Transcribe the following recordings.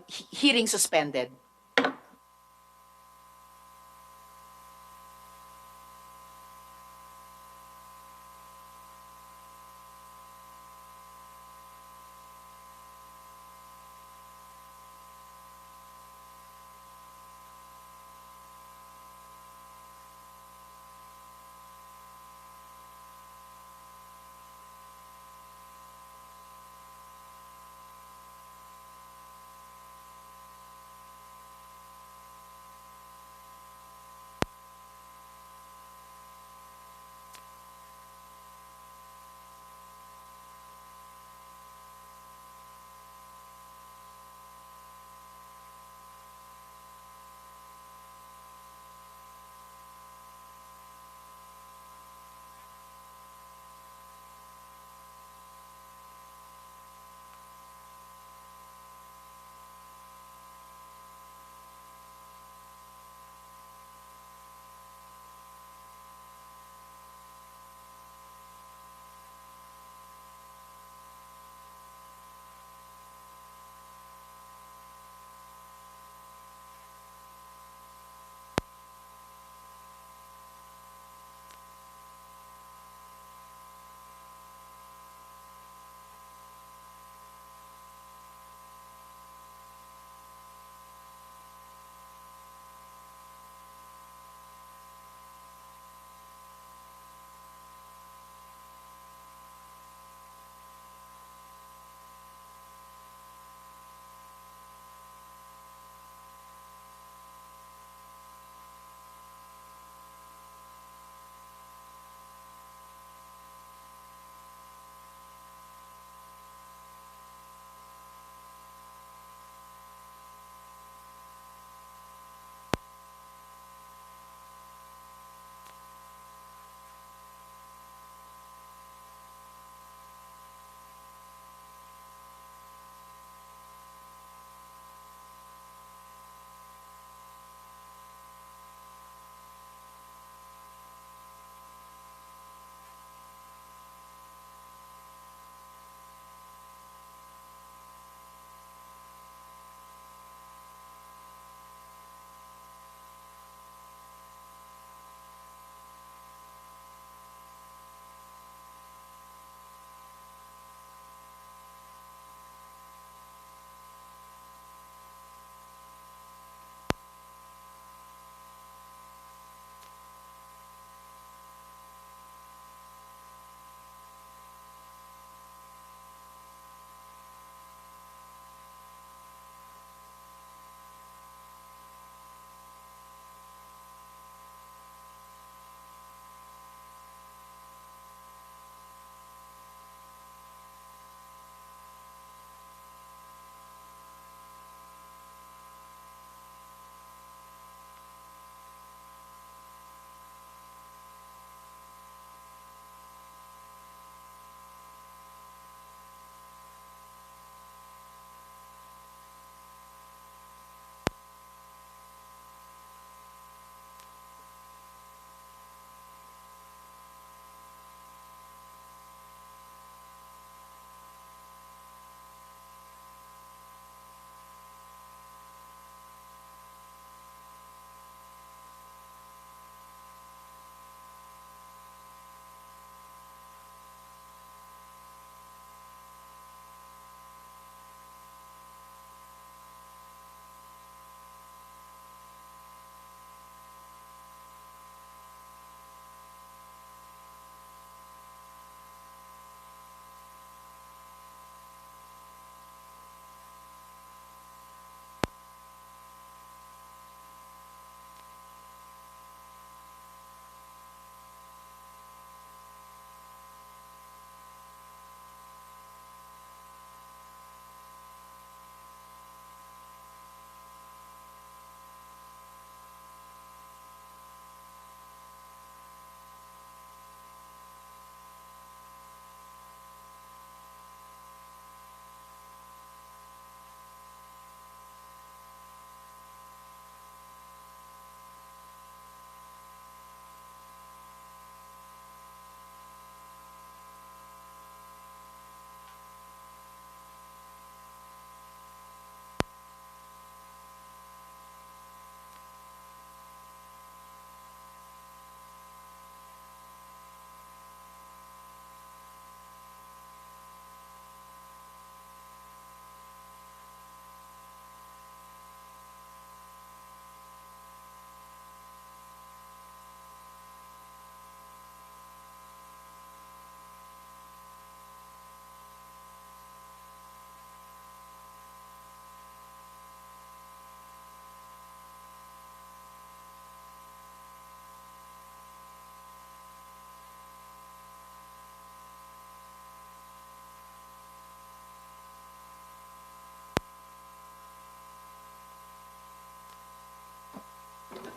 hearing suspended.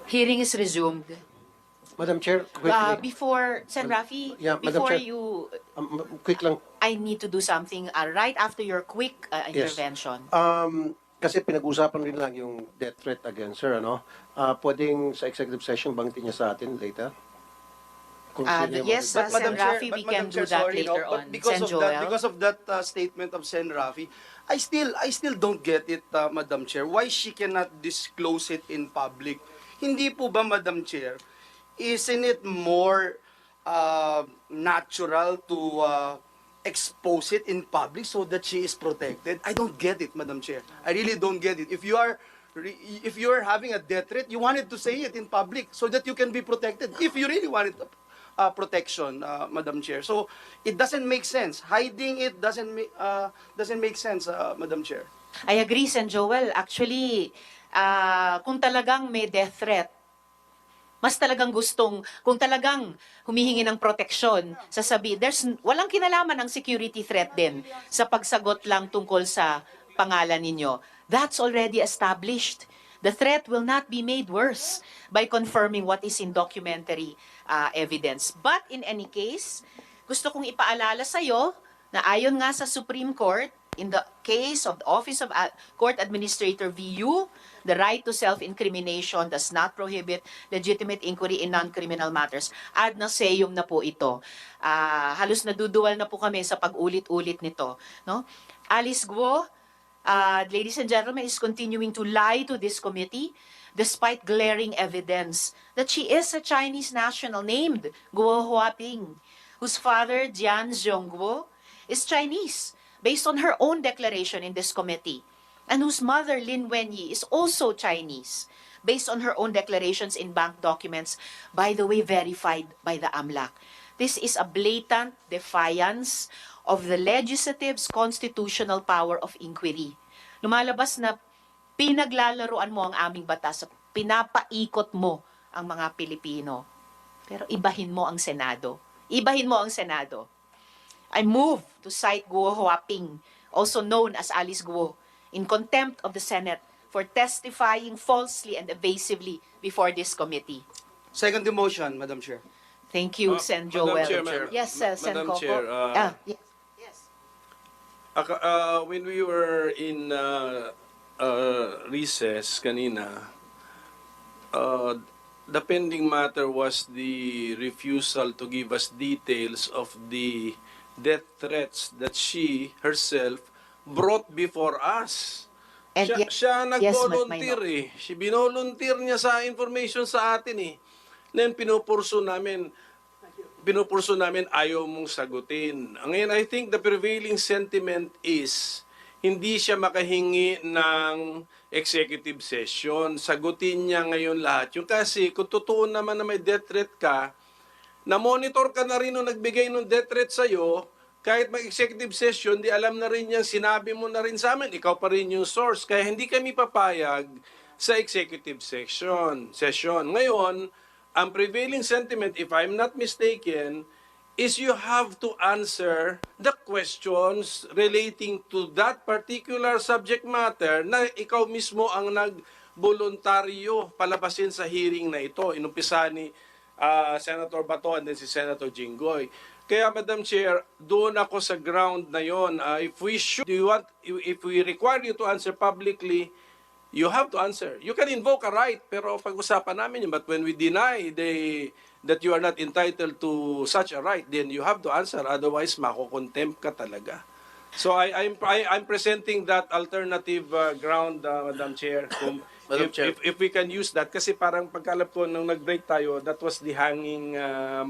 Hearing is resumed. Madam Chair, quickly. Before, Sen. Rafi, Yeah, Madam before Chair. you, Quick lang. I need to do something right after your quick Yes. intervention. Kasi pinag-usapan rin lang yung death threat against her, ano? Pwedeng sa executive session banggitin niya sa atin later? Kung sino yung Yes, mga- Sen. Rafi, we can do that later on. But because Sen. of Joel? that, statement of Sen. Rafi, I still don't get it, Madam Chair. Why she cannot disclose it in public? Hindi po ba, Madam Chair? Isn't it more natural to expose it in public so that she is protected? I don't get it, Madam Chair. I really don't get it. If you are having a death threat, you wanted to say it in public so that you can be protected. If you really wanted protection, Madam Chair. So it doesn't make sense. Hiding it doesn't make sense, Madam Chair. I agree, Sen. Joel. Actually, kung talagang may death threat, mas talagang gustong, kung talagang humihingi ng proteksyon, walang kinalaman ng security threat din sa pagsagot lang tungkol sa pangalan ninyo. That's already established. The threat will not be made worse by confirming what is in documentary evidence. But in any case, gusto kong ipaalala sa'yo na ayon nga sa Supreme Court, in the case of the Office of Court Administrator VU, the right to self-incrimination does not prohibit legitimate inquiry in non-criminal matters. Ad nauseam na po ito. Halos naduduwal na po kami sa pag-ulit-ulit nito. No? Alice Guo, ladies and gentlemen, is continuing to lie to this committee despite glaring evidence that she is a Chinese national named Guo Huaping, whose father, Jian Zhongguo, is Chinese, based on her own declaration in this committee, and whose mother, Lin Wenyi, is also Chinese, based on her own declarations in bank documents, by the way, verified by the AMLAC. This is a blatant defiance of the legislative's constitutional power of inquiry. Lumalabas na pinaglalaruan mo ang aming batas, pinapaikot mo ang mga Pilipino. Pero ibahin mo ang Senado. Ibahin mo ang Senado. I move to cite Guo Huaping, also known as Alice Guo, in contempt of the Senate for testifying falsely and evasively before this committee. Second the motion, Madam Chair. Thank you, Sen. Joel. Madam Chair, Yes, Sen. Madam Coco. Chair, Yes. Yes. when we were in recess kanina, the pending matter was the refusal to give us details of the death threats that she herself brought before us. And Siya yes, nag-volunteer Mayno. eh. Binolunteer niya sa information sa atin eh. Then pinupurso namin ayaw mong sagutin. Ngayon, I think the prevailing sentiment is hindi siya makahingi ng executive session. Sagutin niya ngayon lahat. Yung kasi kung totoo naman na may death threat ka, na-monitor ka na rin nung nagbigay ng death threat sa'yo, kahit mag-executive session, di alam na rin niya, sinabi mo na rin sa amin, ikaw pa rin yung source. Kaya hindi kami papayag sa executive session. Ngayon, ang prevailing sentiment, if I'm not mistaken, is you have to answer the questions relating to that particular subject matter na ikaw mismo ang nag-voluntaryo palabasin sa hearing na ito. Inumpisa ni Senator Bato and then si Senator Jinggoy. Kaya Madam Chair, doon ako sa ground na yon. If we require you to answer publicly, you have to answer. You can invoke a right, pero pag-usapan namin yun. But when we deny that you are not entitled to such a right, then you have to answer. Otherwise, makukontempt ka talaga. So I'm presenting that alternative ground, Madam Chair. Madam Chair. If we can use that, kasi parang pagkalap ko nung nag-break tayo, that was the hanging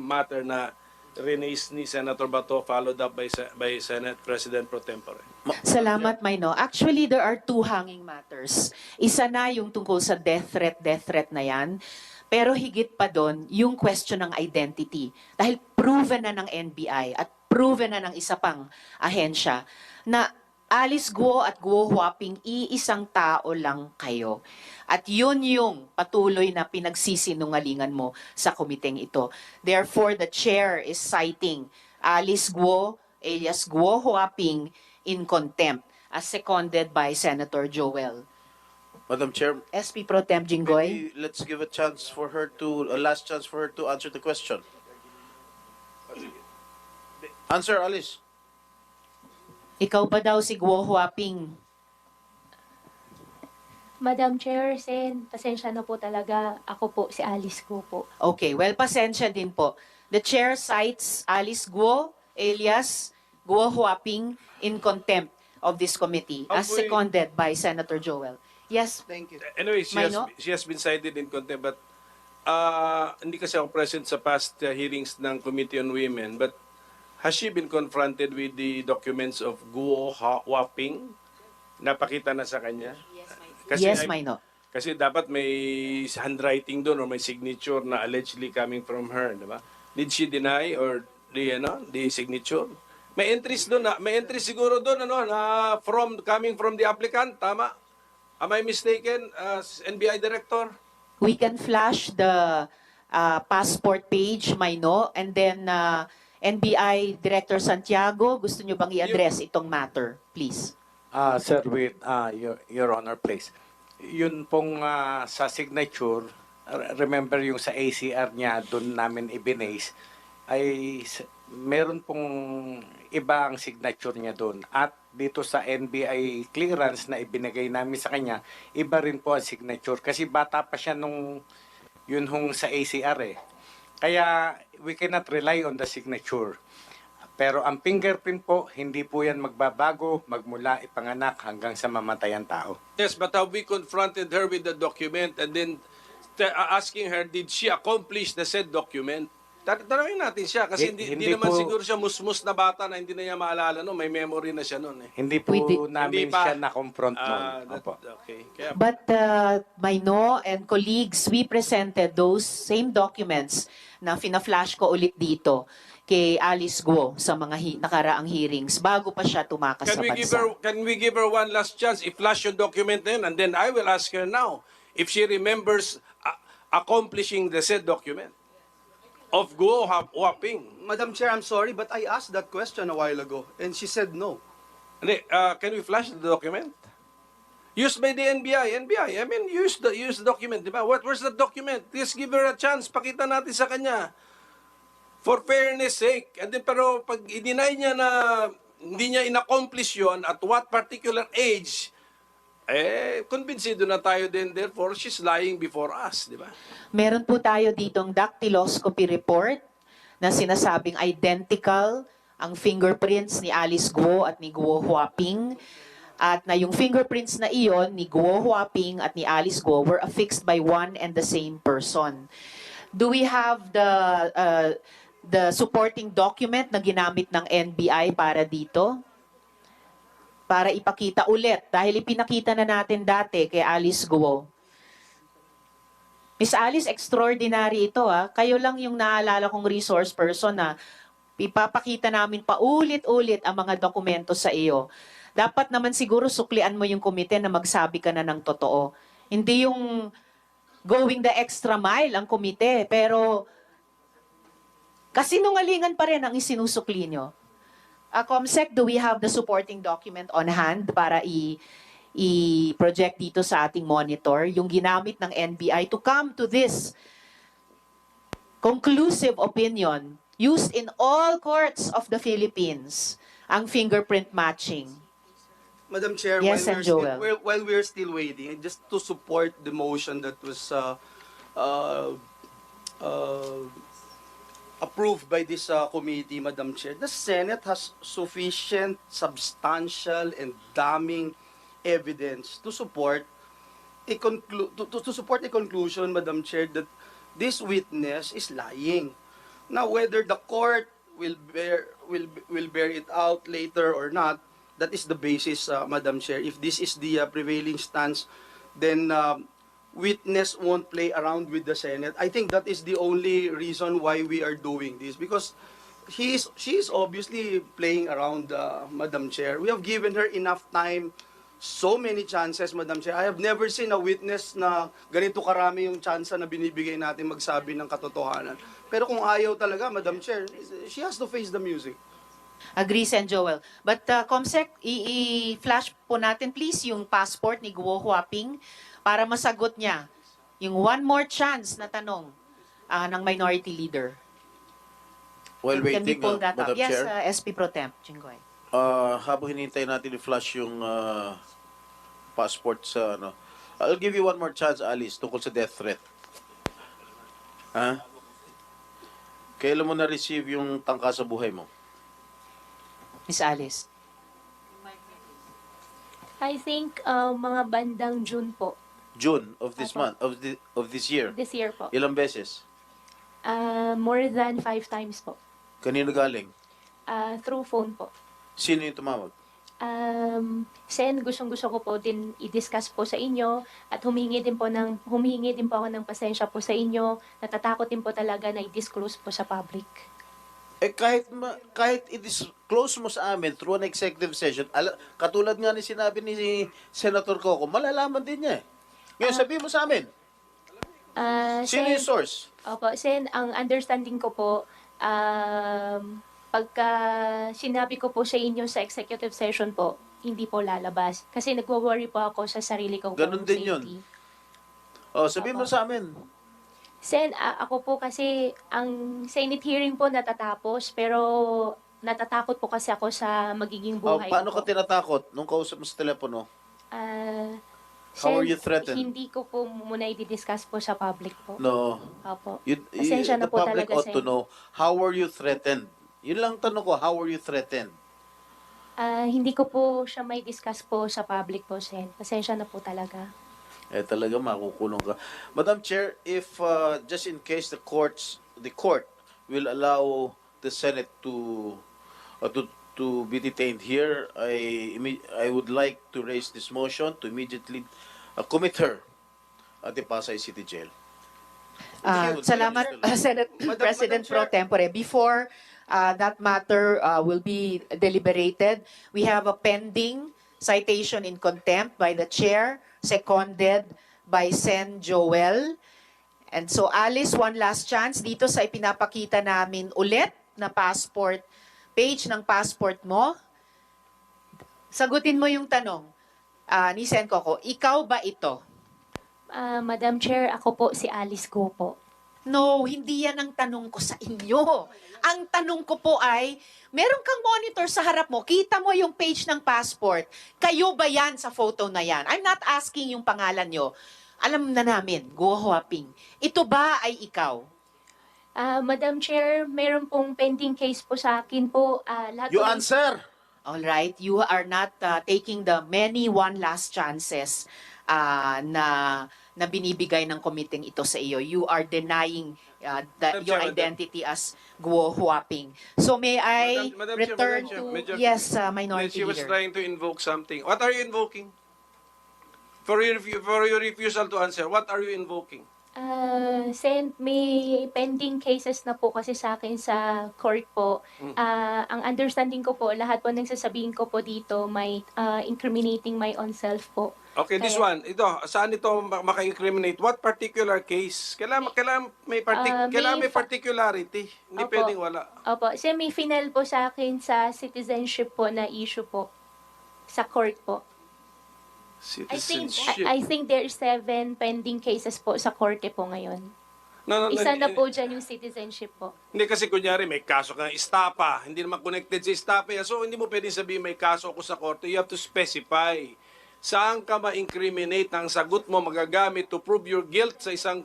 matter na release ni Senator Bato, followed up by Senate President Pro Tempore. Salamat, Mayno. Actually, there are two hanging matters. Isa na yung tungkol sa death threat na yan. Pero higit pa doon, yung question ng identity. Dahil proven na ng NBI at proven na ng isa pang ahensya na Alice Guo at Guo Huaping, iisang tao lang kayo. At yun yung patuloy na pinagsisinungalingan mo sa komiteng ito. Therefore, the chair is citing Alice Guo alias Guo Huaping in contempt as seconded by Senator Joel. Madam Chair, SP Pro Tem Jinggoy. maybe let's give a chance for her to, a last chance for her to answer the question. Answer, Alice. Ikaw ba daw si Guo Huaping? Madam Chair, Sen, pasensya na po talaga. Ako po, si Alice Go po. Okay, well, pasensya din po. The chair cites Alice Guo alias Guo Huaping in contempt of this committee as Apoy- seconded by Senator Joel. Yes, Thank you. Anyway, Mino? she has been cited in contempt, but hindi kasi ako present sa past hearings ng Committee on Women, but has she been confronted with the documents of Guo Huaping? Napakita na sa kanya? yes, Maino. Kasi dapat may handwriting doon or may signature na allegedly coming from her, di ba? Did she deny or the signature? May entries doon may entries siguro doon na coming from the applicant, tama? Am I mistaken as NBI director? We can flash the passport page, Maino, and then NBI Director Santiago, gusto nyo bang i-address itong matter, please? Sir, with your Honor, please. Yun pong sa signature, remember yung sa ACR niya, doon namin ibinase, ay meron pong iba ang signature niya doon. At dito sa NBI clearance na ibinigay namin sa kanya, iba rin po ang signature. Kasi bata pa siya nung yun hong sa ACR eh. Kaya we cannot rely on the signature. Pero ang fingerprint po, hindi po yan magbabago magmula ipanganak hanggang sa mamatayan tao. Yes, but have we confronted her with the document and then asking her, did she accomplish the said document? Tanungin natin siya kasi hindi Hindi naman po- siguro siya musmus na bata na hindi na niya maalala no, may memory na siya noon eh. Hindi po Hindi namin pa. siya na-confront noon. Opo. Okay. Kaya, But Maino and colleagues, we presented those same documents na fina-flash ko ulit dito kay Alice Guo sa mga nakaraang hearings bago pa siya tumakas sa bansa. can we give her one last chance i-flash yung document na yun and then I will ask her now if she remembers accomplishing the said document of Guo Huaping. Madam Chair, I'm sorry, but I asked that question a while ago, and she said no. Hindi, can we flash the document? Used by the NBI. I mean, use the document, di ba? Where's the document? Please give her a chance. Pakita natin sa kanya. For fairness sake. And then, pero pag i-deny niya na hindi niya in-accomplish yun at what particular age, convincido na tayo din. Therefore, she's lying before us, di ba? Meron po tayo ditong dactyloscopy report na sinasabing identical ang fingerprints ni Alice Guo at ni Guo Huaping. At na yung fingerprints na iyon ni Guo Huaping at ni Alice Guo were affixed by one and the same person. Do we have the supporting document na ginamit ng NBI para dito? Para ipakita ulit. Dahil ipinakita na natin dati kay Alice Guo. Miss Alice, extraordinary ito ah. Kayo lang yung naalala kong resource person na ipapakita namin paulit-ulit ang mga dokumento sa iyo. Dapat naman siguro suklian mo yung komite na magsabi ka na ng totoo. Hindi yung going the extra mile ang komite, pero kasinungalingan pa rin ang isinusukli nyo. Comsec, do we have the supporting document on hand para i-project dito sa ating monitor, yung ginamit ng NBI to come to this conclusive opinion used in all courts of the Philippines, ang fingerprint matching. Madam Chair, Yes, while, and Joel. while we're still waiting, just to support the motion that was approved by this committee, Madam Chair, the Senate has sufficient, substantial, and damning evidence to support to support a conclusion, Madam Chair, that this witness is lying. Now, whether the court will bear it out later or not, that is the basis, Madam Chair. If this is the prevailing stance, then witness won't play around with the Senate. I think that is the only reason why we are doing this, because she is obviously playing around, Madam Chair. We have given her enough time, so many chances, Madam Chair. I have never seen a witness na ganito karami yung chance na binibigay natin magsabi ng katotohanan. Pero kung ayaw talaga, Madam Chair, she has to face the music. Agree, Sen Joel. But Comsec, i-flash po natin please yung passport ni Guo Huaping para masagot niya yung one more chance na tanong ng Minority Leader. While Can we waiting, pull that up? Madam Yes, Chair, SP Pro Temp, Jinggoy. habang hinihintay natin i-flash yung passport sa ano. I'll give you one more chance, Alice, tungkol sa death threat. Ha? Kailan mo na-receive yung tangka sa buhay mo? Miss Alice. I think mga bandang June po, June of this Apo. month, of this year. this year po. Ilang beses? More than 5 times po. Kanino galing? Through phone po. Sino yung tumawag? Sen, gustong-gusto ko po din i-discuss po sa inyo at humihingi din po ako ng pasensya po sa inyo. Natatakot din po talaga na i-disclose po sa public. Eh kahit i-disclose mo sa amin through an executive session, katulad nga ni sinabi ni Senator Coco, malalaman din niya eh. Ngayon sabihin mo sa amin, sino Sen, yung source? Opo, Sen, ang understanding ko po, pagka sinabi ko po sa inyo sa executive session po, hindi po lalabas. Kasi nagwo-worry po ako sa sarili ko Ganun pong din yun. safety. Oh, sabihin mo Opo. sa amin. Sen, ako po kasi, ang Senate hearing po natatapos, pero natatakot po kasi ako sa magiging Oh, buhay paano ko ka po. tinatakot nung kausap mo sa telepono? How Sen, are you threatened? Hindi ko po muna i-discuss po sa public po. No. Opo. The Pasensya na po public talaga, ought to Sen. know, how are you threatened? Yun lang tanong ko, how are you threatened? Hindi ko po siya may discuss po sa public po, Sen. Pasensya na po talaga. Eh talaga makukulong ka. Madam Chair, if just in case the court will allow the Senate to be detained here, I would like to raise this motion to immediately commit her at the Pasay City Jail. Salamat, Senate President Madam Chair. Pro Tempore. Before that matter will be deliberated, we have a pending citation in contempt by the chair, seconded by Sen Joel. And so, Alice, one last chance dito sa ipinapakita namin ulit na passport, page ng passport mo. Sagutin mo yung tanong ni Sen Coco, ikaw ba ito? Madam Chair, ako po si Alice Go po. No, hindi yan ang tanong ko sa inyo. Ang tanong ko po ay, meron kang monitor sa harap mo, kita mo yung page ng passport. Kayo ba yan sa photo na yan? I'm not asking yung pangalan nyo. Alam na namin, Go Huaping. Ito ba ay ikaw? Madam Chair, meron pong pending case po sa akin po. Lahat You po ng- answer! All right, you are not taking the many one last chances na binibigay ng committee ito sa iyo. You are denying your Chair, identity as Guo Huaping. So may I Madam Chair, return Madam Chair, to Major- yes, Then Minority she was Leader. trying to invoke something. What are you invoking? For your refusal to answer, what are you invoking? Sen, may pending cases na po kasi sa akin sa court po. Ang understanding ko po, lahat po ng sasabihin ko po dito may incriminating my own self po. Okay, this Kaya- one. Ito, saan ito maka-incriminate? What particular case? Kailangan may kailangan may particularity. Hindi Opo. pwedeng wala. Opo, semi-final po sa akin sa citizenship po na issue po sa court po. Citizenship. I think there is 7 pending cases po sa korte po ngayon. No, Isa na po dyan yung citizenship po. Hindi kasi kunyari may kaso kang istapa, hindi naman connected sa istapa yan. So hindi mo pwedeng sabihin may kaso ako sa korte. You have to specify. Saan ka ma-incriminate ang sagot mo magagamit to prove your guilt sa isang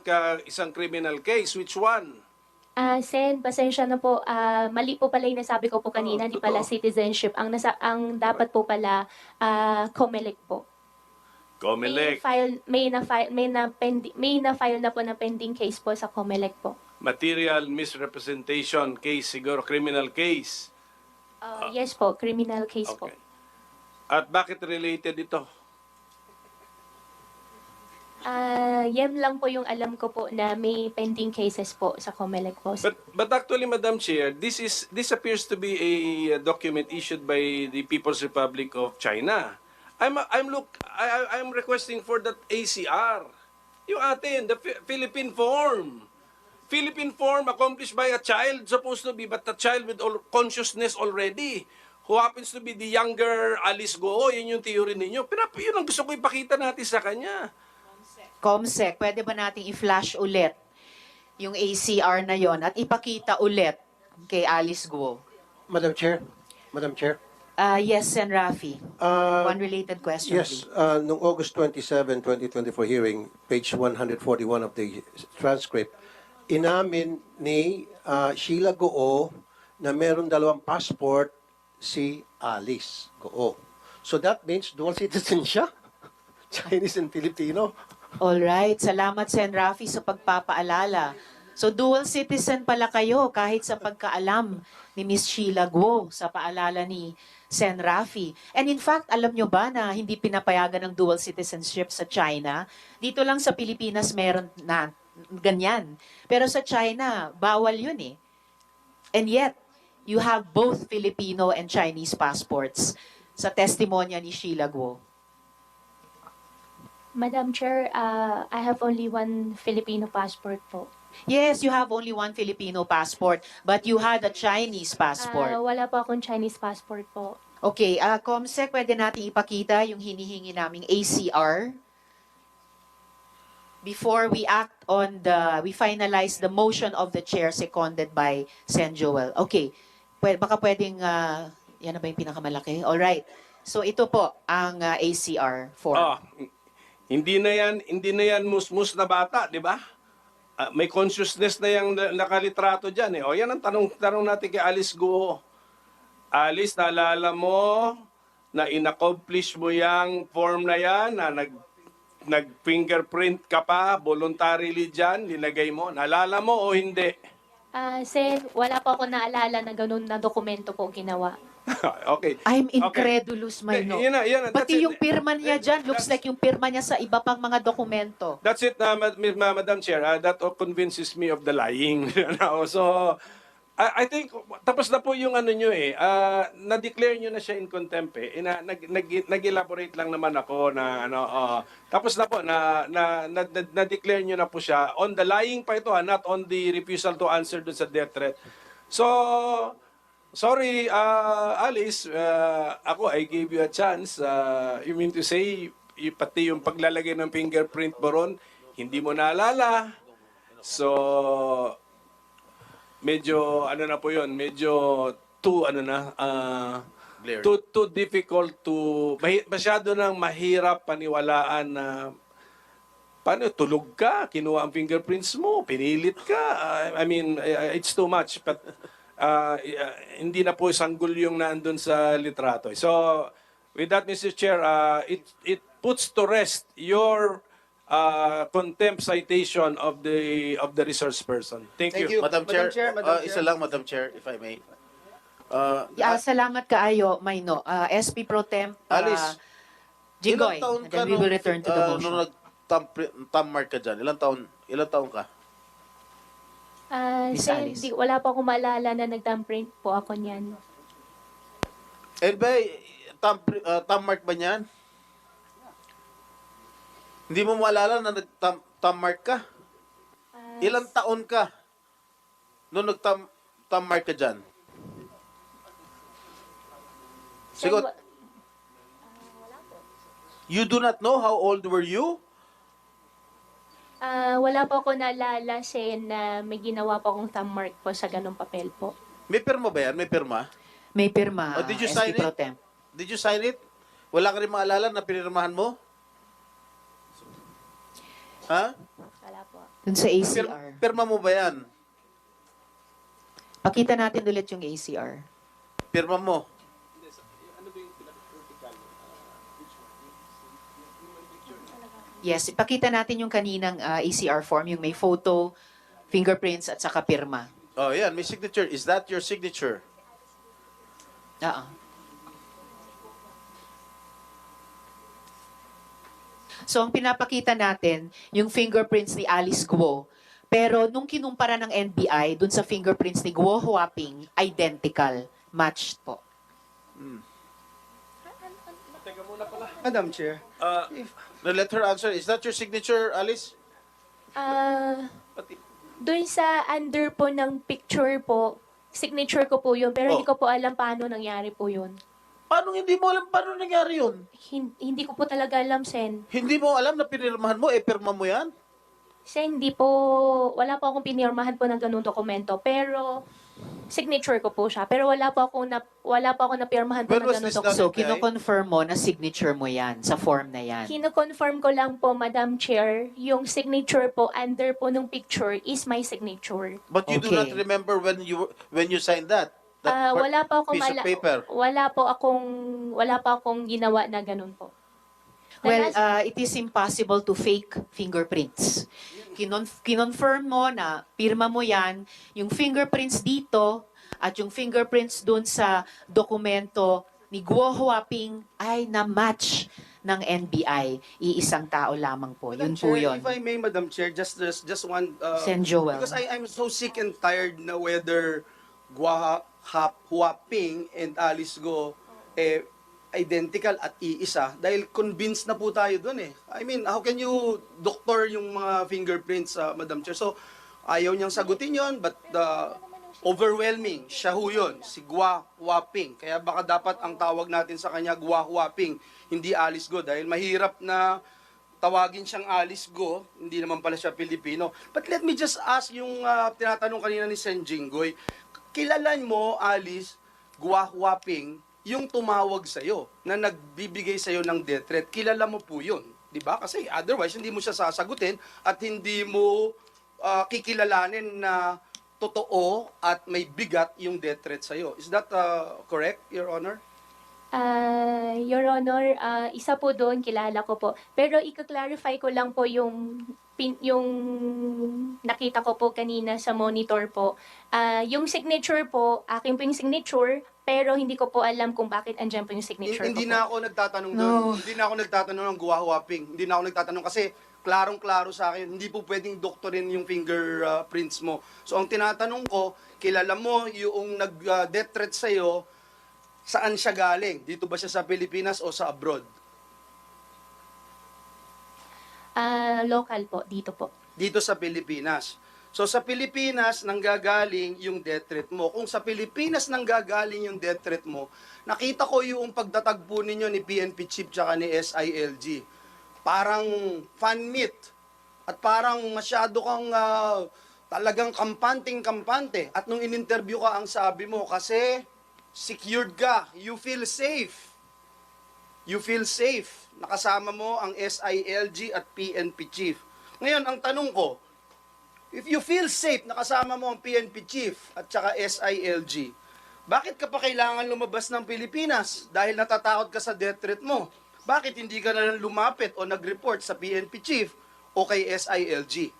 criminal case? Which one? Sen, pasensya na po. Mali po pala yung nasabi ko po kanina, di pala totoo. citizenship. Ang dapat po pala, COMELEC po. Comelec. May na-file na po na pending case po sa COMELEC po. Material misrepresentation case, siguro criminal case. Yes po, criminal case po. Okay. At bakit related ito? Yan lang po yung alam ko po na may pending cases po sa COMELEC po. But actually, Madam Chair, this appears to be a document issued by the People's Republic of China. I'm requesting for that ACR. Yung atin, the Philippine form. Philippine form accomplished by a child supposed to be, but a child with consciousness already. Who happens to be the younger Alice Go. Yun yung theory ninyo. Pero yun ang gusto ko ipakita natin sa kanya. Comsec, pwede ba nating i-flash ulit yung ACR na yon at ipakita ulit kay Alice Guo? Madam Chair? Madam Chair? Yes, Sen. Rafi. Uh, One related question, Yes, please. noong August 27, 2024 hearing, page 141 of the transcript, inamin ni Sheila Goo na meron dalawang passport si Alice Goo. So that means dual citizen siya? Chinese and Filipino? Alright, salamat Sen. Rafi sa pagpapaalala. So dual citizen pala kayo kahit sa pagkaalam ni Miss Sheila Guo sa paalala ni Sen. Rafi. And in fact, alam nyo ba na hindi pinapayagan ng dual citizenship sa China? Dito lang sa Pilipinas meron na ganyan. Pero sa China, bawal yun eh. And yet, you have both Filipino and Chinese passports sa testimonya ni Sheila Guo. Madam Chair, I have only one Filipino passport po. Yes, you have only one Filipino passport, but you had a Chinese passport. Wala po akong Chinese passport po. Okay, Comsec, pwede natin ipakita yung hinihingi naming ACR before we act on we finalize the motion of the chair seconded by Sen. Joel. Okay, baka pwedeng, yan na ba yung pinakamalaki? Alright, so ito po ang ACR form. Hindi na yan musmus na bata, di ba? May consciousness na yung nakalitrato dyan eh. O yan ang tanong natin kay Alice Guo. Alice, naalala mo na in-accomplish mo yung form na yan, na nag-fingerprint ka pa, voluntarily dyan, linagay mo. Naalala mo o hindi? Sir, wala po ako naalala na ganun na dokumento po ginawa. Okay. I'm incredulous, Mayno. Yan na, that's Pati it. yung pirma niya dyan, looks like yung pirma niya sa iba pang mga dokumento. That's it, Madam Chair. That convinces me of the lying. So, I think, tapos na po yung ano nyo eh. Na-declare nyo na siya in contempt eh. Nag-elaborate lang naman ako na tapos na po, na-declare nyo na po siya. On the lying pa ito, not on the refusal to answer dun sa death threat. So, sorry, Alice, I gave you a chance. You mean to say, pati yung paglalagay ng fingerprint mo ron, hindi mo naalala. So, medyo, na po yun, medyo too difficult to, masyado nang mahirap paniwalaan na, paano, tulog ka, kinuha ang fingerprints mo, pinilit ka. I mean, it's too much, but, hindi na po sanggol yung nandun sa litrato. So, with that, Mr. Chair, it puts to rest your contempt citation of the resource person. Thank you. Madam Chair, Madam Chair. isa lang, Madam Chair, if I may. Salamat kaayo, Mayno. SP Pro Temp, Alice, Jigoy, ilang taon and ka then we will return to the motion. nung nag-thumb mark ka dyan? Ilang taon ka? Miss Sir, Alice. wala po akong maalala na nag-thumbprint po ako niyan. Eh ba, thumb mark ba niyan? Hindi mo maalala na nag-thumb mark ka? Ilang taon ka nung nag-thumb mark ka dyan? Sir, Sigot, you do not know how old were you? wala po ako naalala, Sen, na may ginawa po akong thumb mark po sa ganung papel po. May pirma ba yan? May pirma? May pirma, Oh, did you SP sign Pro it? Temp. Did you sign it? Wala ka rin maalala na pinirmahan mo? Ha? Wala po. Dun sa ACR. Pirma mo ba yan? Pakita natin ulit yung ACR. Pirma mo. Yes, ipakita natin yung kaninang ACR form, yung may photo, fingerprints, at saka pirma. Oh, yan. May signature. Is that your signature? Oo. So, ang pinapakita natin, yung fingerprints ni Alice Guo. Pero nung kinumpara ng NBI, dun sa fingerprints ni Guo Huaping, identical. Matched po. Madam Chair. No, let her answer. Is that your signature, Alice? Doon sa under po ng picture po, signature ko po yun, pero hindi Oh. ko po alam paano nangyari po yun. Paano hindi mo alam paano nangyari yun? Hindi ko po talaga alam, Sen. Hindi mo alam na pinirmahan mo, pirma mo yan? Sen, hindi po, wala po akong pinirmahan po ng ganung dokumento. Pero, signature ko po siya. Pero wala po akong napirmahan po When ng was ganung this dokumento. So, Okay. kino-confirm mo na signature mo yan sa form na yan. Kino-confirm ko lang po, Madam Chair, yung signature po under po ng picture is my signature. But you do Okay. not remember when you signed that? Wala pa akong piece of paper? wala pa akong ginawa na ganun po. Well, it is impossible to fake fingerprints. Kinonfirm mo na pirma mo yan, yung fingerprints dito at yung fingerprints dun sa dokumento ni Guo Huaping ay na-match ng NBI. Iisang tao lamang po. Yun Madam po Chair, yun. If I may, Madam Chair, just one... Sen Joel. Because I'm so sick and tired na whether Huaping and Alice Go identical at iisa dahil convinced na po tayo doon eh. I mean, how can you doctor yung mga fingerprints, Madam Chair? So, ayaw niyang sagutin yon but overwhelming, siya ho yun, si Gua Huaping. Kaya baka dapat ang tawag natin sa kanya Gua Huaping, hindi Alice Go dahil mahirap na tawagin siyang Alice Go, hindi naman pala siya Pilipino. But let me just ask yung tinatanong kanina ni Sen Jinggoy, kilalan mo, Alice, Gua Huaping, yung tumawag sa'yo, na nagbibigay sa'yo ng death threat, kilala mo po yun. Di ba? Kasi otherwise, hindi mo siya sasagutin at hindi mo kikilalanin na totoo at may bigat yung death threat sa'yo. Is that correct, Your Honor? Your Honor, isa po doon, kilala ko po. Pero i-clarify ko lang po yung nakita ko po kanina sa monitor po. Yung signature po, akin po yung signature, pero hindi ko po alam kung bakit andyan po yung signature Hindi ko na po. ako nagtatanong No. doon. Hindi na ako nagtatanong ng Gua Huaping. Hindi na ako nagtatanong kasi klarong-klaro sa akin, hindi po pwedeng doktorin yung fingerprints mo. So ang tinatanong ko, kilala mo yung nag-death threat sa'yo, saan siya galing? Dito ba siya sa Pilipinas o sa abroad? Local po, dito po. Dito sa Pilipinas. So sa Pilipinas nanggagaling yung death threat mo. Kung sa Pilipinas nanggagaling yung death threat mo, nakita ko yung pagtatagpo ninyo ni PNP Chief tsaka ni SILG. Parang fan meet. At parang masyado kang talagang kampante. At nung in-interview ka, ang sabi mo, kasi secured ka, you feel safe. You feel safe. Nakasama mo ang SILG at PNP Chief. Ngayon, ang tanong ko, if you feel safe, nakasama mo ang PNP Chief at saka SILG, bakit ka pa kailangan lumabas ng Pilipinas? Dahil natatakot ka sa death threat mo. Bakit hindi ka na lang lumapit o nag-report sa PNP Chief o kay SILG?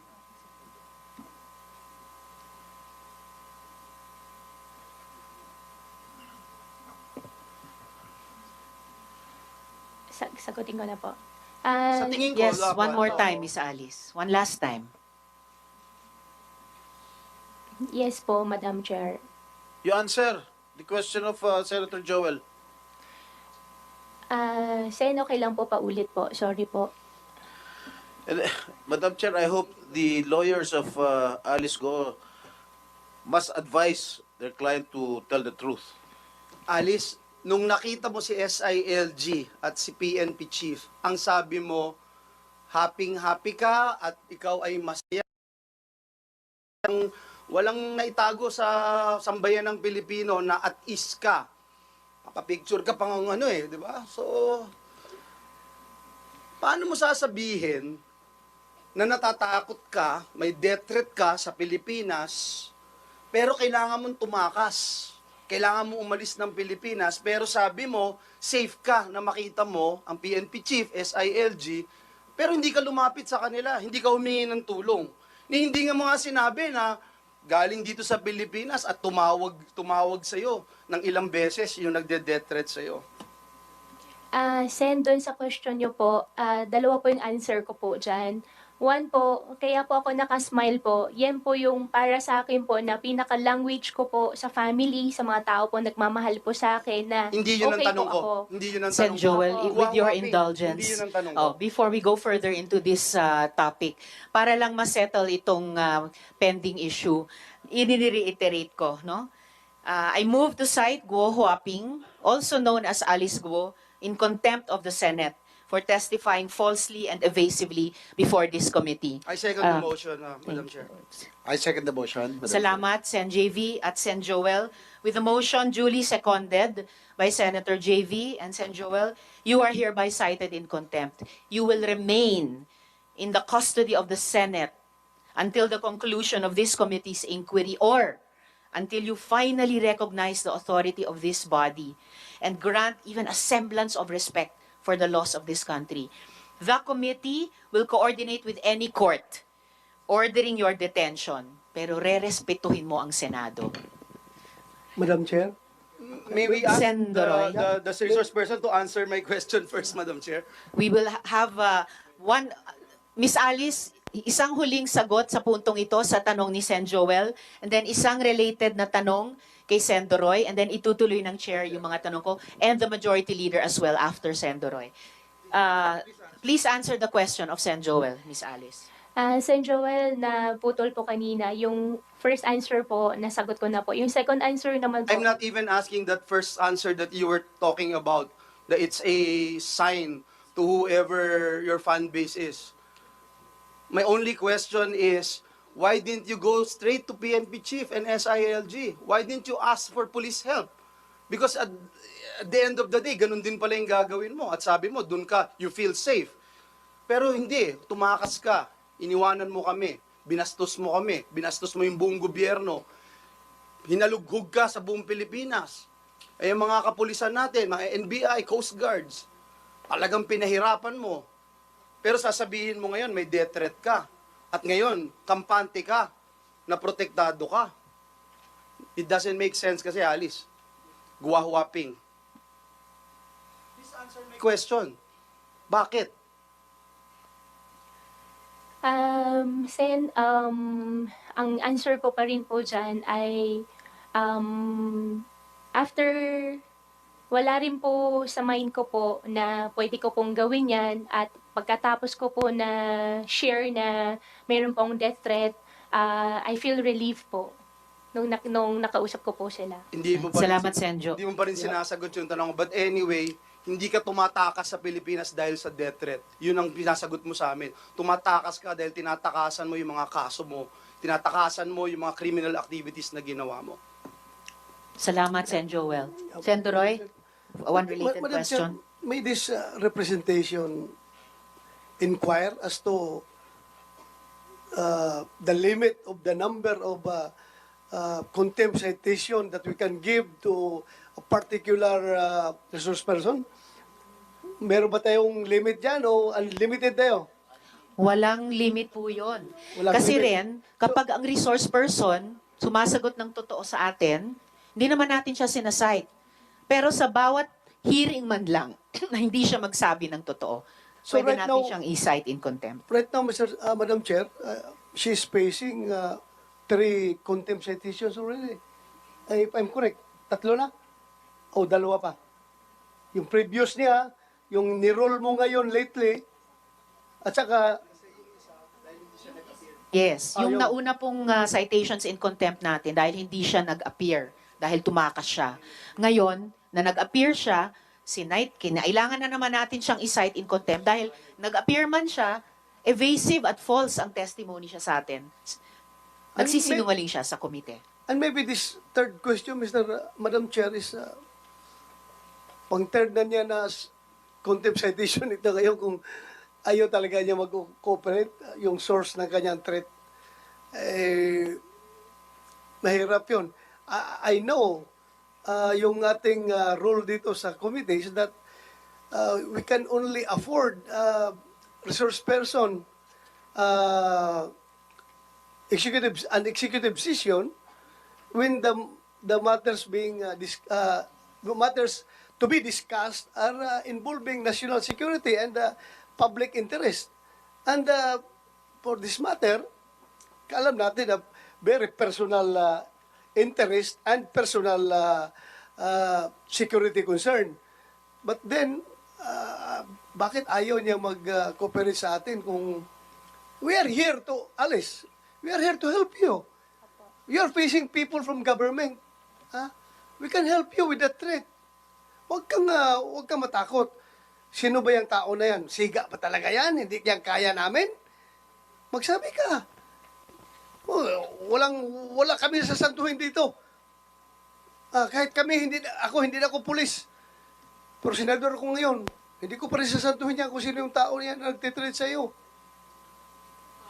Sagutin ko na po. Sa tingin ko, Yes, wala one pa. more time, Miss Alice. One last time. Yes po, Madam Chair. You answer the question of Senator Joel. Sen, okay lang po paulit po. Sorry po. And, Madam Chair, I hope the lawyers of Alice Go must advise their client to tell the truth. Alice, nung nakita mo si SILG at si PNP Chief, ang sabi mo, happy ka at ikaw ay masaya. Walang naitago sa sambayan ng Pilipino na at is ka. Nakapicture ka pang ano eh, di ba? So, paano mo sasabihin na natatakot ka, may death threat ka sa Pilipinas, pero kailangan mong tumakas. Kailangan mo umalis ng Pilipinas, pero sabi mo, safe ka na makita mo ang PNP Chief, SILG, pero hindi ka lumapit sa kanila, hindi ka humingi ng tulong. Hindi nga mo nga sinabi na galing dito sa Pilipinas at tumawag sa'yo ng ilang beses yung nagde-death threat sa'yo. Sen, doon sa question nyo po, dalawa po yung answer ko po dyan. One po, kaya po ako nakasmile po, yan po yung para sa akin po na pinaka-language ko po sa family, sa mga tao po nagmamahal po sa akin na Hindi yun okay ang tanong po ko. ako. Hindi yun ang Sen tanong ko. Joel, Opo. with your Hindi indulgence, yun ang tanong ko. before we go further into this topic, para lang ma-settle itong pending issue, i-reiterate ko, no? I move to cite Guo Huaping, also known as Alice Guo, in contempt of the Senate for testifying falsely and evasively before this committee. I second the motion, Madam Chair. I second the motion. Madam Chair. Salamat, Sen. JV at Sen. Joel. With the motion duly seconded by Senator JV and Sen. Joel, you are hereby cited in contempt. You will remain in the custody of the Senate until the conclusion of this committee's inquiry or until you finally recognize the authority of this body and grant even a semblance of respect for the laws of this country. The committee will coordinate with any court ordering your detention, pero re-respetuhin mo ang Senado. Madam Chair? May we ask Sendoroy. the resource person to answer my question first, Madam Chair? We will have one, Miss Alice, isang huling sagot sa puntong ito sa tanong ni Sen. Joel, and then isang related na tanong kay Sen. Doroy, and then itutuloy ng chair yung mga tanong ko, and the majority leader as well after Sen. Doroy. Please answer the question of Sen. Joel, Miss Alice. Sen. Joel, na putol po kanina, yung first answer po, nasagot ko na po. Yung second answer naman po, I'm not even asking that first answer that you were talking about, that it's a sign to whoever your fan base is. My only question is, why didn't you go straight to PNP chief and SILG? Why didn't you ask for police help? Because at the end of the day, ganun din pala yung gagawin mo. At sabi mo, dun ka, you feel safe. Pero hindi, tumakas ka, iniwanan mo kami, binastos mo kami, binastos mo yung buong gobyerno, hinalughog ka sa buong Pilipinas. Eh, yung mga kapulisan natin, mga NBI, Coast Guards, talagang pinahirapan mo. Pero sasabihin mo ngayon, may death threat ka. At ngayon, kampante ka, na protektado ka. It doesn't make sense kasi, Alice. Guwahuaping. Please answer my question. Bakit? Sen, ang answer ko pa rin po dyan ay after wala rin po sa mind ko po na pwede ko pong gawin yan at pagkatapos ko po na share na mayroon pong death threat, I feel relief po nung nakausap ko po sila. Hindi mo pa Salamat, rin, Sen. Jo. Hindi mo pa rin sinasagot yung tanong. But anyway, hindi ka tumatakas sa Pilipinas dahil sa death threat. Yun ang pinasagot mo sa amin. Tumatakas ka dahil tinatakasan mo yung mga kaso mo. Tinatakasan mo yung mga criminal activities na ginawa mo. Salamat, Sen. Joel. Sen. Doroy, one related Madam Chair, question. may this representation inquire as to the limit of the number of contempt citation that we can give to a particular resource person? Meron ba tayong limit dyan o unlimited tayo? Walang limit po yun. Walang Kasi limit. rin, kapag ang resource person sumasagot ng totoo sa atin, hindi naman natin siya sinasite. Pero sa bawat hearing man lang na hindi siya magsabi ng totoo, So pwede right natin now- siyang i-cite in contempt. Right now, Madam Chair, she's facing 3 contempt citations already. If I'm correct, 3 na? O 2 pa? Yung previous niya, yung niroll mo ngayon lately, at saka Yes, yung yung- nauna pong citations in contempt natin dahil hindi siya nag-appear, dahil tumakas siya. Ngayon, na nag-appear siya, kinailangan na naman natin siyang i-cite in contempt dahil nag-appear man siya, evasive at false ang testimony siya sa atin. Nagsisinungaling siya sa komite. And maybe this third question, Madam Chair, is pang-third na niya na contempt citation ito ngayon kung ayaw talaga niya mag-cooperate, yung source ng kanyang threat. Mahirap yun. I know yung ating rule dito sa committee is that we can only afford resource person an executive session when the matters being matters to be discussed are involving national security and public interest. And for this matter, alam natin na very personal interest and personal security concern. But then, bakit ayaw niya mag-cooperate sa atin kung we are here to, Alice, we are here to help you. You are facing people from government. We can help you with that threat. Huwag kang matakot. Sino ba yung tao na yan? Siga pa talaga yan? Hindi yan kaya namin? Magsabi ka. Wala kami sasantuhin dito. Kahit kami, hindi na ako pulis. Pero senador ako ngayon. Hindi ko pa rin sasantuhin yan kung sino yung tao niyan na nagtitrade sa iyo.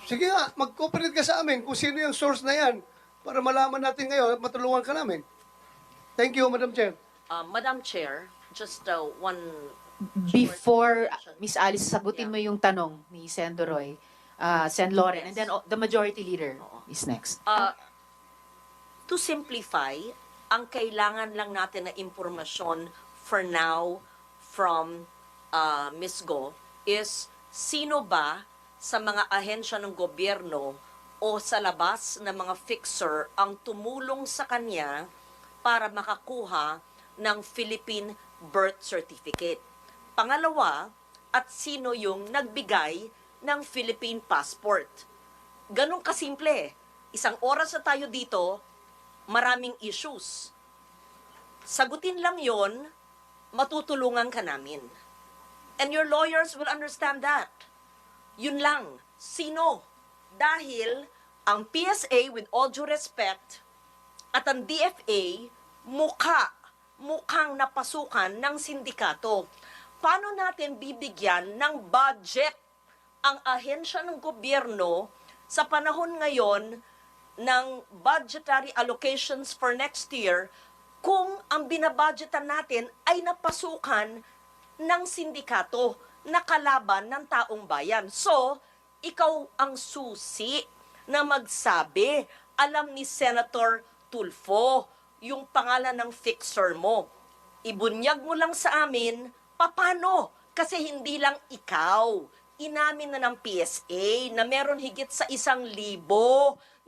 Sige nga, mag-cooperate ka sa amin kung sino yung source na yan para malaman natin ngayon at matulungan ka namin. Thank you, Madam Chair. Madam Chair, just one... Before Miss Alice, sagutin mo yung tanong ni Sen. Doroy, Sen. Lauren, and then the majority leader is next. To simplify, ang kailangan lang natin na impormasyon for now from Ms. Go is sino ba sa mga ahensya ng gobyerno o sa labas ng mga fixer ang tumulong sa kanya para makakuha ng Philippine birth certificate. Pangalawa, at sino yung nagbigay ng Philippine passport. Ganun kasimple. Isang oras na tayo dito, maraming issues. Sagutin lang yon, matutulungan ka namin. And your lawyers will understand that. Yun lang. Sino? Dahil ang PSA, with all due respect, at ang DFA, mukhang napasukan ng sindikato. Paano natin bibigyan ng budget ang ahensya ng gobyerno sa panahon ngayon ng budgetary allocations for next year kung ang binabudgetan natin ay napasukan ng sindikato na kalaban ng taong bayan? So, ikaw ang susi na magsabi. Alam ni Senator Tulfo yung pangalan ng fixer mo. Ibunyag mo lang sa amin, paano? Kasi hindi lang ikaw. Inamin na ng PSA na meron higit sa 1,000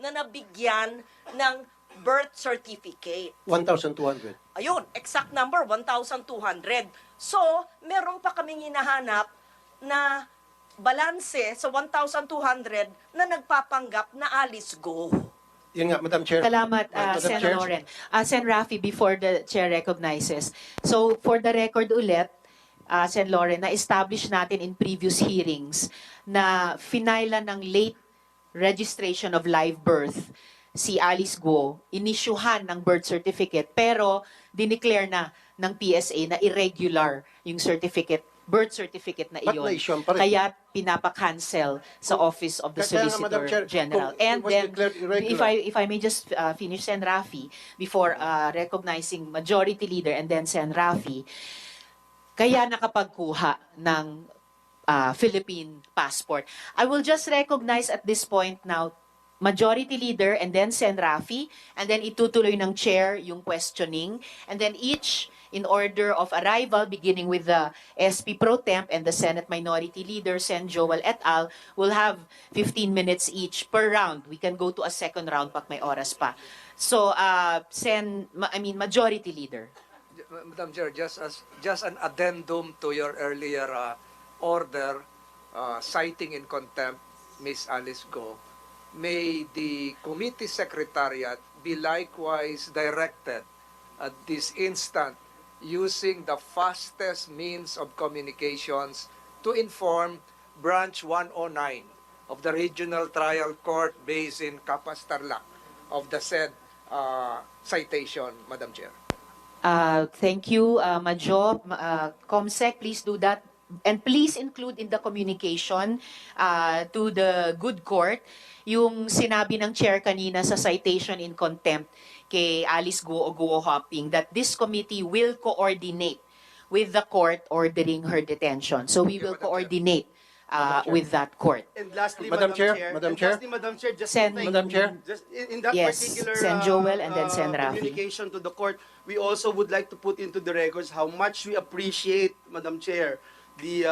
na nabigyan ng birth certificate. 1,200. Ayun, exact number, 1,200. So, meron pa kaming hinahanap na balanse sa 1,200 na nagpapanggap na Alice Go. Yun nga, Madam Chair. Salamat, Madam Sen. Chair. Lauren. Sen. Rafi, before the chair recognizes. So, for the record ulit, Sen. Lauren, na-establish natin in previous hearings na finala ng late registration of live birth si Alice Guo, inisyuhan ng birth certificate, pero dineclare na ng PSA na irregular yung birth certificate na Ba't iyon. na-issue pa rin? Kaya pinapa-cancel sa Office of the Kaya nga, Madam Solicitor Chair, General. kung it And was then, declared irregular. if I may just finish, Sen. Rafi, before recognizing Majority Leader and then Sen. Rafi, kaya nakapagkuha ng Philippine passport. I will just recognize at this point now Majority Leader and then Sen. Rafi, and then itutuloy ng Chair yung questioning, and then each in order of arrival, beginning with the SP Pro Temp and the Senate Minority Leader, Sen. Joel et al., will have 15 minutes each per round. We can go to a second round pag may oras pa. So, Majority Leader. Madam Chair, just an addendum to your earlier order citing in contempt Ms. Alice Go, may the committee secretariat be likewise directed at this instant using the fastest means of communications to inform Branch 109 of the Regional Trial Court based in Capas Tarlac of the said citation, Madam Chair. Thank you, Majo. Comsec, please do that. And please include in the communication to the good court yung sinabi ng chair kanina sa citation in contempt kay Alice Guo o Guo Hopping that this committee will coordinate with the court ordering her detention. So we will coordinate with that court. And lastly, Madam Chair, Madam Chair, just Sen- to thank- Madam Chair. just in that Yes, particular Sen. Joel and then Sen. Rafi. communication to the court, we also would like to put into the records how much we appreciate, Madam Chair, the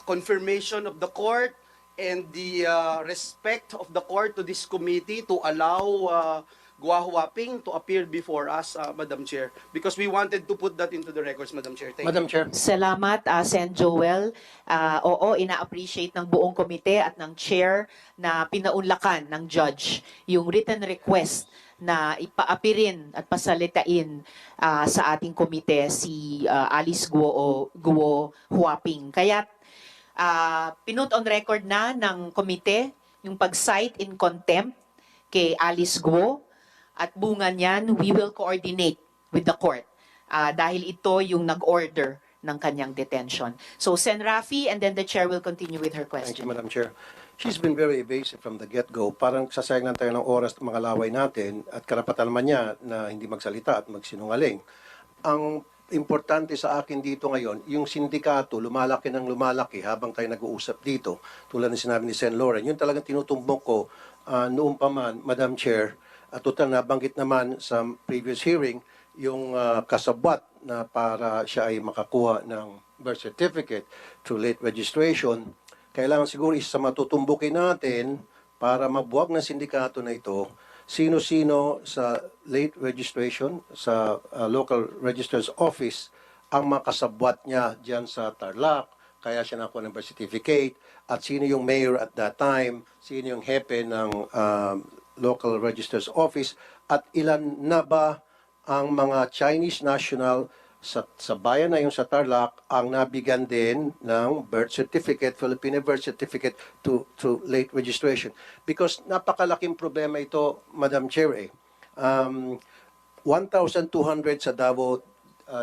confirmation of the court and the respect of the court to this committee to allow Gua Huaping to appear before us, Madam Chair, because we wanted to put that into the records, Madam Chair. Thank you. Madam Chair. Salamat, Sen Joel. Oo, ina-appreciate ng buong komite at ng chair na pinaunlakan ng judge yung written request na ipaapirin at pasalitain sa ating komite si Alice Guo Huaping. Kaya pinut on record na ng komite yung pag-cite in contempt kay Alice Guo at bunga niyan, we will coordinate with the court dahil ito yung nag-order ng kanyang detention. So, Sen. Rafi, and then the chair will continue with her Thank you, question. Madam Chair. She's been very evasive from the get-go. Parang sasayang lang tayo ng oras ng mga laway natin at karapatan naman niya na hindi magsalita at magsinungaling. Ang importante sa akin dito ngayon, yung sindikato lumalaki ng lumalaki habang tayo nag-uusap dito. Tulad ng sinabi ni Sen. Lauren, yun talagang tinutumbok ko noong pa man, Madam Chair. At total nabanggit naman sa previous hearing, yung kasabwat na para siya ay makakuha ng birth certificate through late registration. Kailangan siguro isa sa matutumbukin natin para mabuwag ng sindikato na ito, sino-sino sa late registration, sa local registrar's office, ang makasabwat niya dyan sa Tarlac, kaya siya nakuha ng birth certificate, at sino yung mayor at that time, sino yung hepe ng local registrar's office, at ilan na ba ang mga Chinese national sa bayan na yung sa Tarlac ang nabigyan din ng birth certificate, Filipino birth certificate to late registration. Because napakalaking problema ito, Madam Chair. 1,200 sa Davao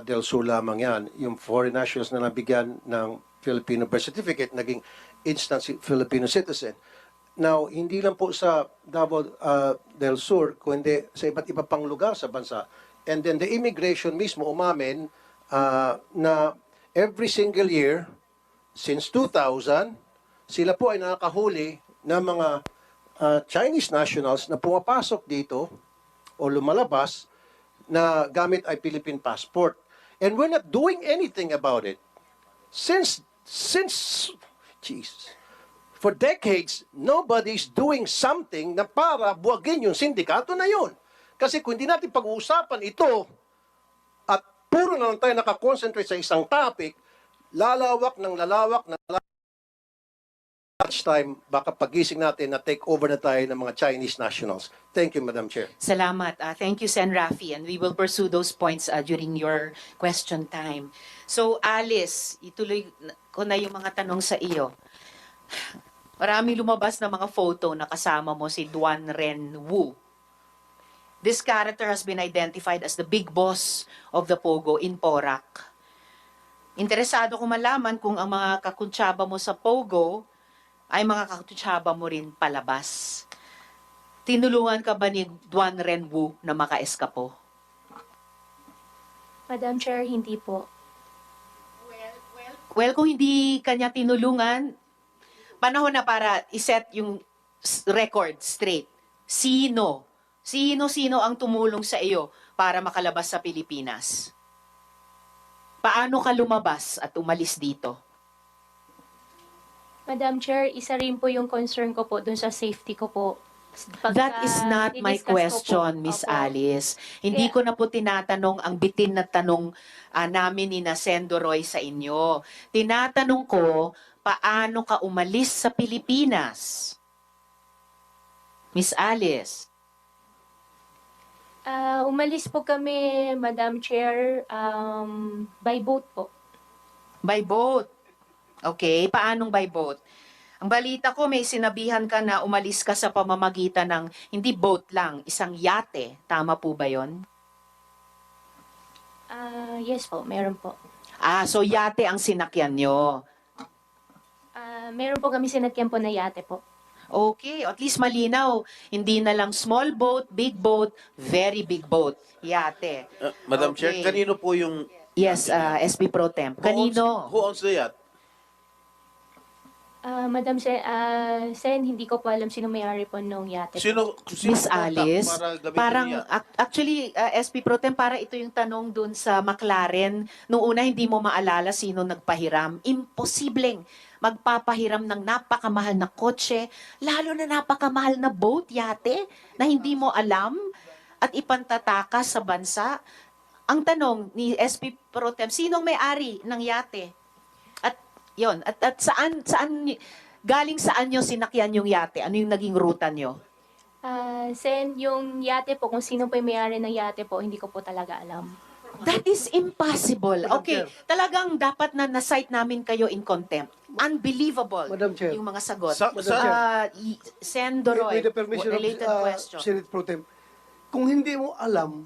del Sur lamang yan. Yung foreign nationals na nabigyan ng Filipino birth certificate, naging instant Filipino citizen. Now, hindi lang po sa Davao del Sur, kundi sa iba't iba pang lugar sa bansa. And then the immigration mismo umamin na every single year, since 2000, sila po ay nakakahuli ng mga Chinese nationals na pumapasok dito o lumalabas na gamit ay Philippine passport. And we're not doing anything about it. Since, Jesus. For decades, nobody's doing something na para buwagin yung sindikato na yun. Kasi kung hindi natin pag-uusapan ito at puro na lang tayo nakakonsentrate sa isang topic, lalawak ng lalawak na time, baka pagising natin na take over na tayo ng mga Chinese nationals. Thank you, Madam Chair. Salamat. Thank you, Sen. Rafi, and we will pursue those points during your question time. So, Alice, ituloy ko na yung mga tanong sa iyo. Marami lumabas na mga photo na kasama mo si Duan Ren Wu. This character has been identified as the big boss of the Pogo in Porac. Interesado ko malaman kung ang mga kakuntsaba mo sa Pogo ay mga kakuntsaba mo rin palabas. Tinulungan ka ba ni Duan Ren Wu na makaeskapo? Madam Chair, hindi po. Well, kung hindi kanya tinulungan, panahon na para iset yung record straight. Sino ang tumulong sa iyo para makalabas sa Pilipinas? Paano ka lumabas at umalis dito? Madam Chair, isa rin po yung concern ko po dun sa safety ko po. That is not my Diniscuss ko po. question, Miss Opo. Alice. Hindi ko na po tinatanong ang bitin na tanong namin ni Nasendo Roy sa inyo. Tinatanong ko, paano ka umalis sa Pilipinas? Miss Alice. Umalis po kami, Madam Chair, by boat po. By boat. Okay, paanong by boat? Ang balita ko, may sinabihan ka na umalis ka sa pamamagitan ng, hindi boat lang, isang yate. Tama po ba yon? Yes po, meron po. So yate ang sinakyan nyo. Meron po kami sinakyan po na yate po. Okay, at least malinaw. Hindi na lang small boat, very big boat. Yate. Madam Okay. Chair, kanino po yung... Yes, SB Pro Temp. Kanino? Who owns the yacht? Madam Sen, hindi ko po alam sino may-ari po nung yate. Sino Miss contact Alice, para gamitin parang yung yacht? actually SP Pro Tem, para ito yung tanong dun sa McLaren. Nung una hindi mo maalala sino nagpahiram. Imposibleng magpapahiram ng napakamahal na kotse, lalo na napakamahal na boat, yate, na hindi mo alam. at ipantatakas sa bansa. Ang tanong ni SP Pro Tem, sinong may-ari ng yate? At yon, at saan galing saan nyo sinakyan yung yate? Ano yung naging ruta nyo? Sen, yung yate po, kung sino po yung may-ari ng yate po, hindi ko po talaga alam. That is impossible. Madam Okay, Chair. talagang dapat na na-cite namin kayo in contempt. Unbelievable Madam Chair. yung mga sagot. Sa- Madam Chair. Sen Doroy, With the permission related of question. Senate Pro Tem, kung hindi mo alam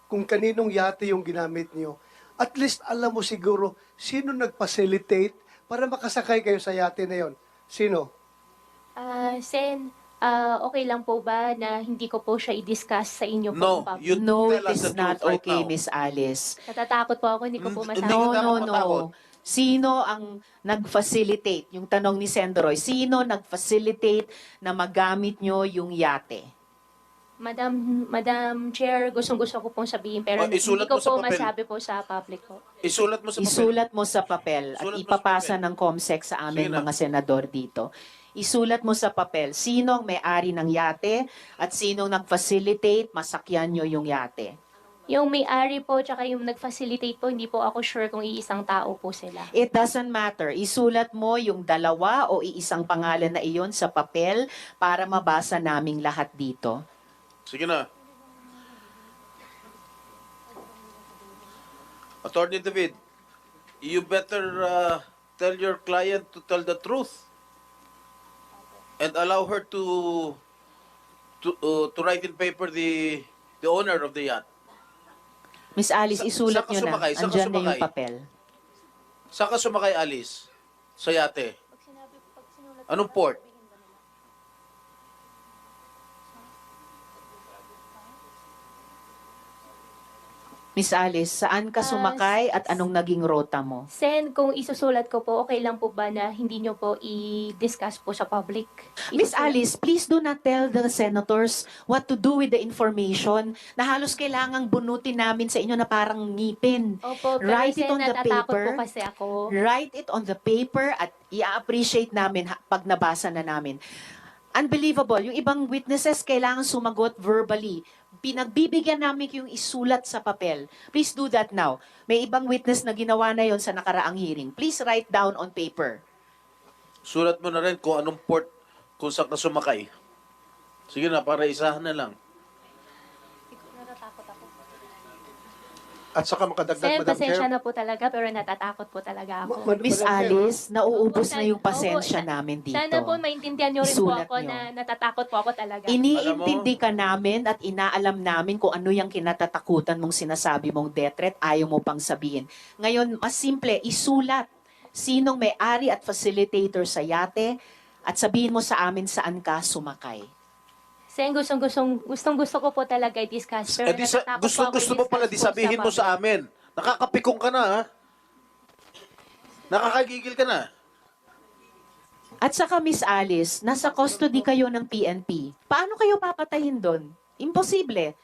kung kaninong yate yung ginamit niyo, at least alam mo siguro sino nag-facilitate para makasakay kayo sa yate na yon. Sino? Sen, okay lang po ba na hindi ko po siya i-discuss sa inyo po? No, in public? you No, tell it us is the not truth right okay, now. Miss Alice. Natatakot po ako, hindi ko po Hindi masabi. ka No, dapat no, matakot. no. Sino ang nag-facilitate? Yung tanong ni Sendoroy, sino nag-facilitate na magamit nyo yung yate? Madam Chair, gustong-gusto ko pong sabihin, pero Oh, hindi isulat ko mo sa po papel. masabi po sa public po. Isulat mo sa papel. Isulat mo sa papel at Isulat mo sa ipapasa papel. ng COMSEC sa aming Sige na. mga senador dito. Isulat mo sa papel sino ang may-ari ng yate at sino nag-facilitate masakyan nyo yung yate. Yung may-ari po, tsaka yung nag-facilitate po, hindi po ako sure kung iisang tao po sila. It doesn't matter. Isulat mo yung dalawa o iisang pangalan na iyon sa papel para mabasa naming lahat dito. Sige na. Attorney David, you better tell your client to tell the truth and allow her to write in paper the owner of the yacht. Miss Alice, isulat Saan ka nyo na. sumakay? Saan ka Andyan na yung sumakay? papel. Saan ka sumakay, Alice? Sa yate? Anong port? Miss Alice, saan ka sumakay at anong naging rota mo? Sen, kung isusulat ko po, okay lang po ba na hindi nyo po i-discuss po sa public? Miss Isusulat- Alice, please do not tell the senators what to do with the information na halos kailangang bunutin namin sa inyo na parang ngipin. Opo, pero Write it Sen, on the natatakot paper. po kasi ako. Write it on the paper at i-appreciate namin pag nabasa na namin. Unbelievable. Yung ibang witnesses kailangan sumagot verbally. Pinagbibigyan namin yung isulat sa papel. Please do that now. May ibang witness na ginawa na yon sa nakaraang hearing. Please write down on paper. Sulat mo na rin kung anong port, kung saan ka sumakay. Sige na, para isahan na lang. At saka makadagdag, Sen, Madam pasensya Chair. na po talaga, pero natatakot po talaga ako. Miss Madam Chair. Alice, nauubos na yung Opo, pasensya sa- namin dito. Sana po maintindihan nyo rin Isulat po ako nyo. na natatakot po ako talaga. Iniintindi ka namin at inaalam namin kung ano yung kinatatakutan mong sinasabi mong death threat, ayaw mo pang sabihin. Ngayon, mas simple, isulat sinong may-ari at facilitator sa yate at sabihin mo sa amin saan ka sumakay. Sen, gustong-gusto ko po talaga i-discuss. Pero natatakot po ako Gusto mo pala di i-discuss po sabihin mo sa public. amin. Nakakapikong ka na, ha? Nakakagigil ka na. At saka Miss Alice, nasa custody kayo ng PNP. Paano kayo papatayin doon? Imposible.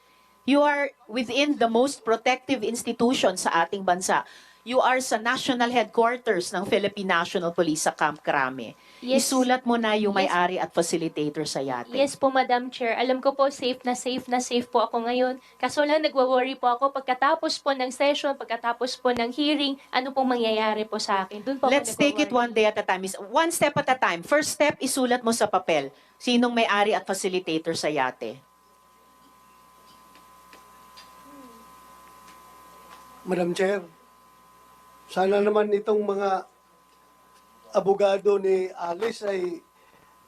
You are within the most protective institution sa ating bansa. You are sa national headquarters ng Philippine National Police sa Camp Crame. Yes. Isulat mo na yung Yes. may-ari at facilitator sa yate. Yes po, Madam Chair. Alam ko po, safe na safe po ako ngayon. Kaso lang, nagwa-worry po ako pagkatapos po ng session, pagkatapos po ng hearing, ano pong mangyayari po sa akin. Doon po Let's ako take it one nagwa-worry. day at a time. One step at a time. First step, isulat mo sa papel. Sinong may-ari at facilitator sa yate? Madam Chair, sana naman itong mga abogado ni Alice ay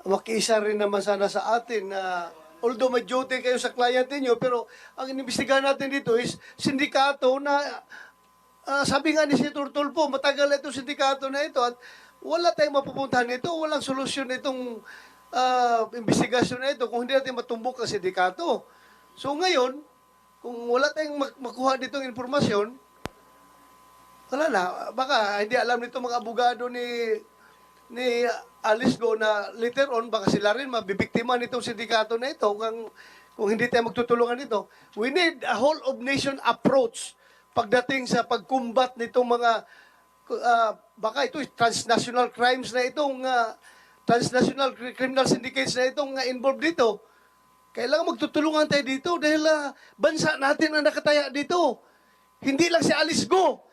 makiisa rin naman sana sa atin na although may duty kayo sa client niyo, pero ang inimbestigahan natin dito is sindikato na sabi nga ni Senator Tulfo, matagal itong sindikato na ito at wala tayong mapupuntahan nito, walang solusyon itong investigasyon na ito kung hindi natin matumbok ang sindikato. So ngayon, kung wala tayong makuha ditong informasyon, wala na. Baka hindi alam nito mga abogado ni Alice Go na later on, baka sila rin mabibiktima nitong sindikato na ito kung hindi tayo magtutulungan nito. We need a whole of nation approach pagdating sa pagkumbat nitong mga baka ito transnational crimes na itong transnational criminal syndicates na itong involved dito. Kailangan magtutulungan tayo dito dahil bansa natin ang nakataya dito. Hindi lang si Alice Go.